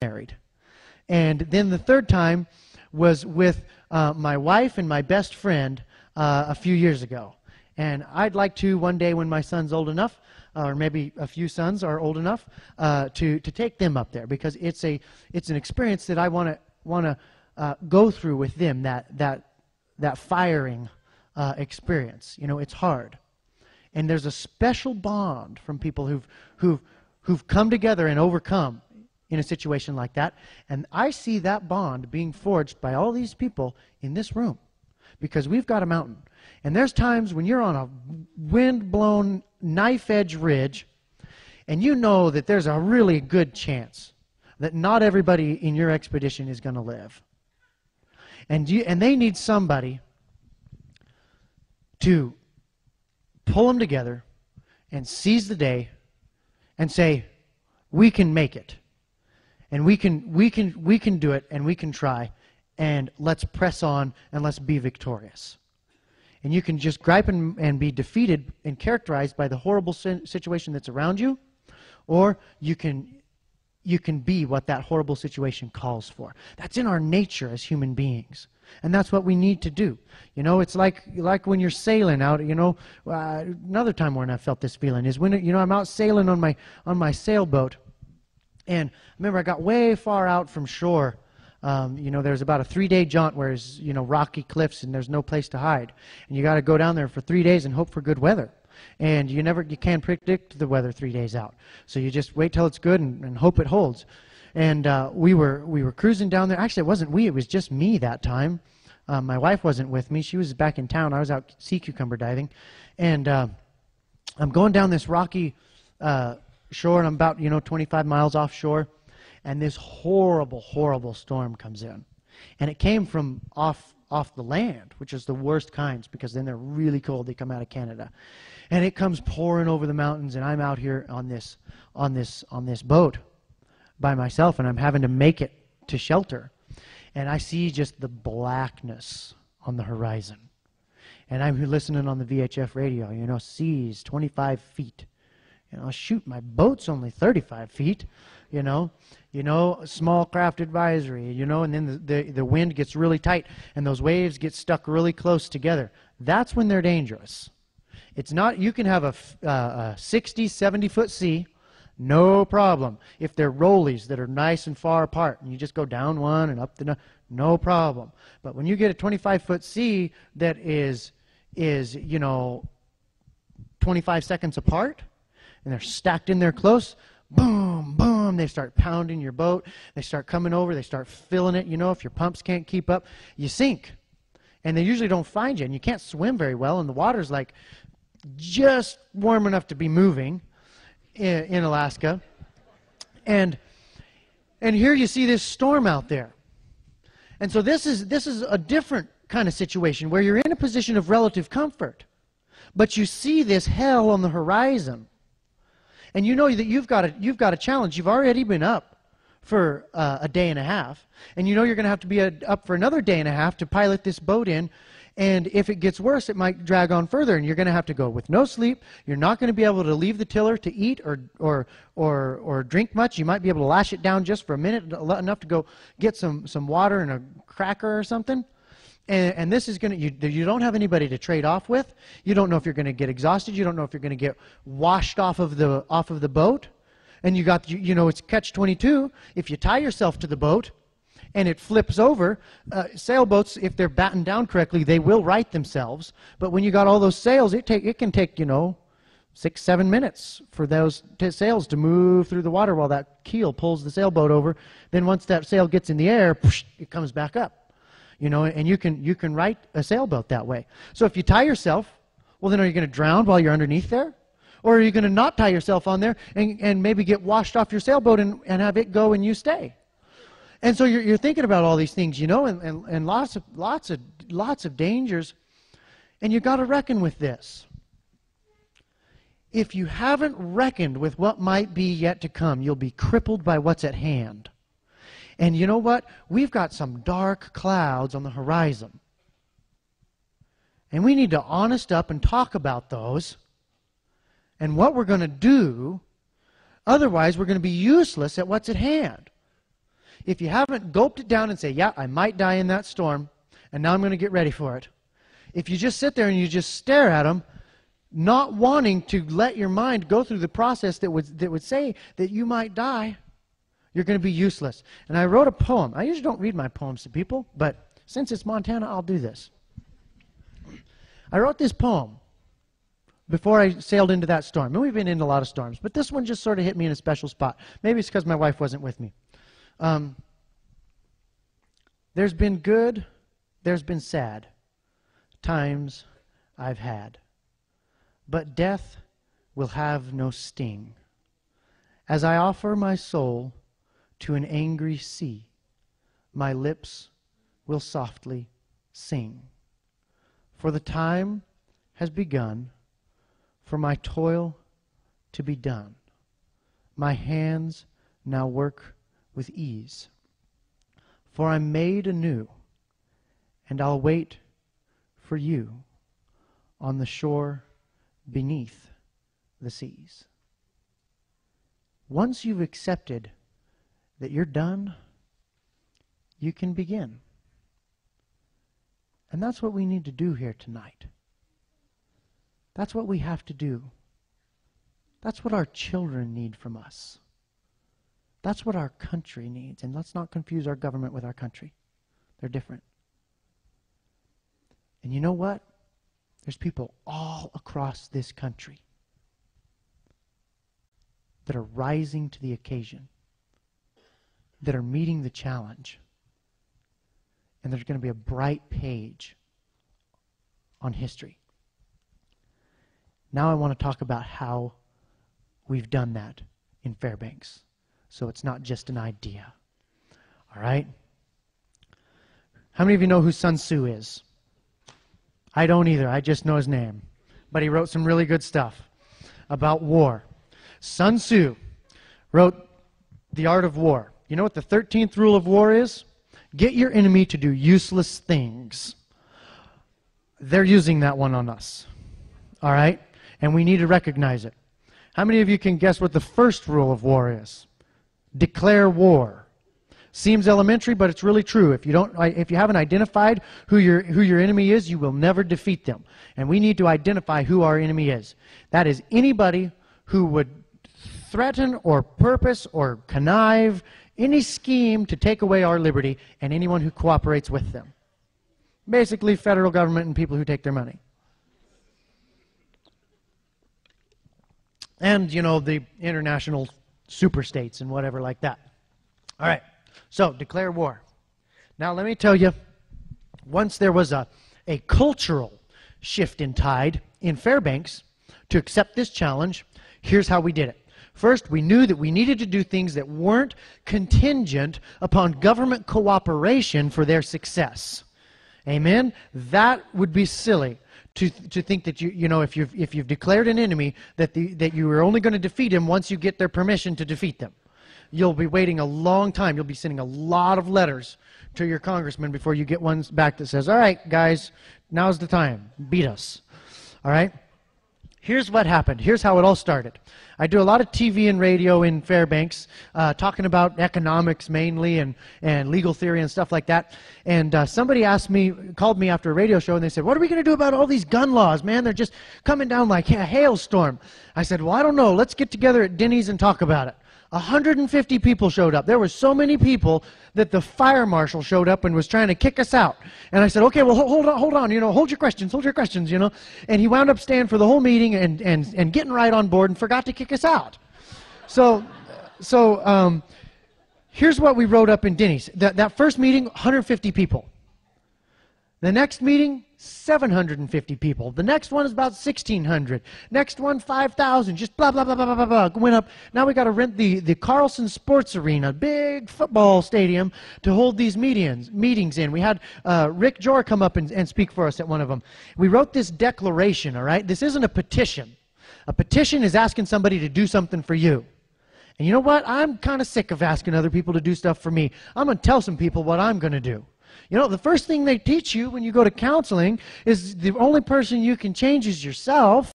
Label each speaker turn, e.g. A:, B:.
A: married. And then the third time was with my wife and my best friend a few years ago. And I'd like to one day when my son's old enough, or maybe a few sons are old enough, to take them up there, because it's an experience that I want to go through with them, that firing experience. You know, it's hard. And there's a special bond from people who've come together and overcome in a situation like that. And I see that bond being forged by all these people in this room, because we've got a mountain. And there's times when you're on a wind-blown, knife-edge ridge, and you know that there's a really good chance that not everybody in your expedition is going to live. And they need somebody to pull them together and seize the day and say, we can make it. And we can do it, and we can try, and let's press on, and let's be victorious. And you can just gripe and be defeated and characterized by the horrible situation that's around you, or you can be what that horrible situation calls for. That's in our nature as human beings. And that's what we need to do. You know, it's like when you're sailing out, you know, another time when I felt this feeling is when, you know, I'm out sailing on my sailboat. And I remember I got way far out from shore. You know, there's about a 3-day jaunt where there's, you know, rocky cliffs and there's no place to hide. And you got to go down there for 3 days and hope for good weather. And you can't predict the weather 3 days out. So you just wait till it's good and hope it holds. And we were cruising down there. Actually, it wasn't we. It was just me that time. My wife wasn't with me. She was back in town. I was out sea cucumber diving. And I'm going down this rocky shore, and I'm about, you know, 25 miles offshore. And this horrible, horrible storm comes in. And it came from off the land, which is the worst kinds, because then they're really cold. They come out of Canada. And it comes pouring over the mountains, and I'm out here on this boat by myself, and I'm having to make it to shelter. And I see just the blackness on the horizon. And I'm listening on the VHF radio, you know, seas 25 feet. You know, shoot, my boat's only 35 feet, you know, small craft advisory, you know, and then the wind gets really tight and those waves get stuck really close together. That's when they're dangerous. It's not, you can have a 60, 70-foot sea, no problem. If they're rollies that are nice and far apart and you just go down one and up no problem. But when you get a 25-foot sea that is, you know, 25 seconds apart, and they're stacked in there close, boom, boom, they start pounding your boat, they start coming over, they start filling it, you know, if your pumps can't keep up, you sink. And they usually don't find you, and you can't swim very well, and the water's like just warm enough to be moving in Alaska. And here you see this storm out there. And so this is a different kind of situation where you're in a position of relative comfort, but you see this hell on the horizon. And you know that you've got a challenge. You've already been up for a day and a half, and you know you're going to have to be up for another day and a half to pilot this boat in. And if it gets worse, it might drag on further, and you're going to have to go with no sleep. You're not going to be able to leave the tiller to eat or drink much. You might be able to lash it down just for a minute, enough to go get some water and a cracker or something. And this is going to, you don't have anybody to trade off with. You don't know if you're going to get exhausted. You don't know if you're going to get washed off of the boat. And you know, it's catch-22. If you tie yourself to the boat and it flips over, sailboats, if they're battened down correctly, they will right themselves. But when you got all those sails, it can take, you know, 6-7 minutes for those sails to move through the water while that keel pulls the sailboat over. Then once that sail gets in the air, it comes back up. You know, and you can right a sailboat that way. So if you tie yourself, well, then are you going to drown while you're underneath there? Or are you going to not tie yourself on there and maybe get washed off your sailboat and have it go and you stay? And so you're thinking about all these things, you know, and lots of dangers. And you've got to reckon with this. If you haven't reckoned with what might be yet to come, you'll be crippled by what's at hand. And you know what? We've got some dark clouds on the horizon. And we need to honest up and talk about those and what we're going to do. Otherwise, we're going to be useless at what's at hand. if you haven't gulped it down and say, yeah, I might die in that storm, and now I'm going to get ready for it. If you just sit there and you just stare at them, not wanting to let your mind go through the process that would say that you might die, you're going to be useless. And I wrote a poem. I usually don't read my poems to people, but since it's Montana, I'll do this. I wrote this poem before I sailed into that storm. And we've been in a lot of storms, but this one just sort of hit me in a special spot. Maybe it's because my wife wasn't with me. There's been good, there's been sad times I've had, but death will have no sting. As I offer my soul to an angry sea, my lips will softly sing. For the time has begun for my toil to be done. My hands now work with ease. For I'm made anew, and I'll wait for you on the shore beneath the seas. Once you've accepted that you're done, you can begin. And that's what we need to do here tonight. That's what we have to do. That's what our children need from us. That's what our country needs. And let's not confuse our government with our country. They're different. And you know what? There's people all across this country that are rising to the occasion, that are meeting the challenge. And there's going to be a bright page on history. Now I want to talk about how we've done that in Fairbanks. So it's not just an idea. All right? How many of you know who Sun Tzu is? I don't either. I just know his name. But he wrote some really good stuff about war. Sun Tzu wrote The Art of War. You know what the 13th rule of war is? Get your enemy to do useless things. They're using that one on us. All right? And we need to recognize it. How many of you can guess what the first rule of war is? Declare war. Seems elementary, but it's really true. If you haven't identified who your enemy is, you will never defeat them. And we need to identify who our enemy is. That is anybody who would threaten or purpose or connive any scheme to take away our liberty, and anyone who cooperates with them. Basically, federal government and people who take their money. And, you know, the international superstates and whatever like that. All right, so declare war. Now, let me tell you, once there was a cultural shift in tide in Fairbanks to accept this challenge, here's how we did it. First, we knew that we needed to do things that weren't contingent upon government cooperation for their success. Amen? That would be silly to think that you know if you've declared an enemy that you are only going to defeat him once you get their permission to defeat them. You'll be waiting a long time. You'll be sending a lot of letters to your congressman before you get one back that says, all right, guys, now's the time. Beat us. All right? Here's what happened. Here's how it all started. I do a lot of TV and radio in Fairbanks, talking about economics mainly and legal theory and stuff like that. And somebody called me after a radio show, and they said, what are we going to do about all these gun laws, man? They're just coming down like a hailstorm. I said, well, I don't know. Let's get together at Denny's and talk about it. 150 people showed up. There were so many people that the fire marshal showed up and was trying to kick us out. And I said, okay, well, hold on, you know, hold your questions, you know. And he wound up staying for the whole meeting and getting right on board and forgot to kick us out. So here's what we wrote up in Denny's. That first meeting, 150 people. The next meeting, 750 people. The next one is about 1,600. Next one, 5,000. Just blah, blah, blah, blah, blah, blah. Went up. Now we got to rent the Carlson Sports Arena, big football stadium, to hold these meetings in. We had Rick Jor come up and speak for us at one of them. We wrote this declaration, all right? This isn't a petition. A petition is asking somebody to do something for you. And you know what? I'm kind of sick of asking other people to do stuff for me. I'm going to tell some people what I'm going to do. You know, the first thing they teach you when you go to counseling is the only person you can change is yourself.